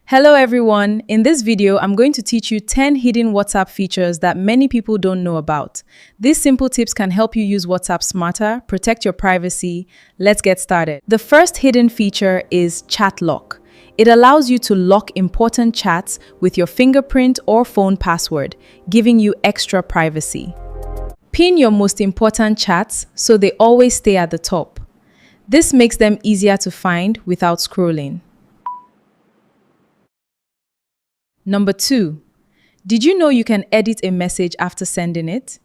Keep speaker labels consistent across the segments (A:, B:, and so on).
A: Hello everyone, in this video I'm going to teach you 10 hidden WhatsApp features that many people don't know about. These simple tips can help you use WhatsApp smarter, protect your privacy. Let's get started. The first hidden feature is Chat Lock. It allows you to lock important chats with your fingerprint or phone password, giving you extra privacy. Pin your most important chats so they always stay at the top. This makes them easier to find without scrolling. Number 2. Did you know you can edit a message after sending it?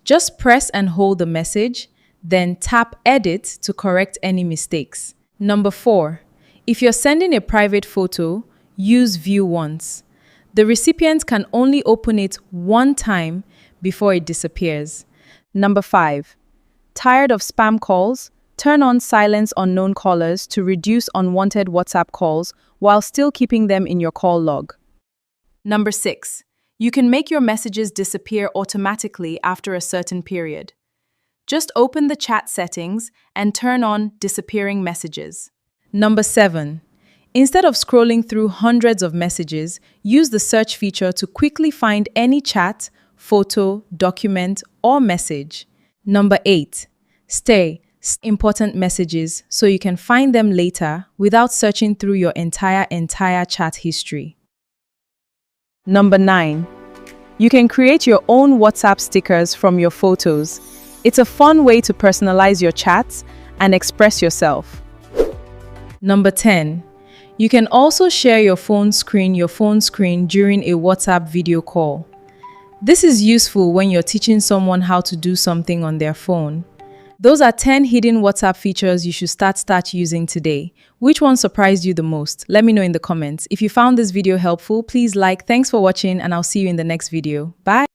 A: Just press and hold the message, then tap Edit to correct any mistakes. Number 4. If you're sending a private photo, use View Once. The recipient can only open it one time before it disappears. Number 5. Tired of spam calls? Turn on Silence Unknown Callers to reduce unwanted WhatsApp calls while still keeping them in your call log. Number 6. You can make your messages disappear automatically after a certain period. Just open the chat settings and turn on Disappearing Messages. Number 7. Instead of scrolling through hundreds of messages, use the search feature to quickly find any chat, photo, document, or message. Number 8. Stay important messages so you can find them later without searching through your entire chat history. Number 9. You can create your own WhatsApp stickers from your photos. It's a fun way to personalize your chats and express yourself. Number 10. You can also share your phone screen during a WhatsApp video call. This is useful when you're teaching someone how to do something on their phone. Those are 10 hidden WhatsApp features you should start using today. Which one surprised you the most? Let me know in the comments. If you found this video helpful, please like. Thanks for watching, and I'll see you in the next video. Bye!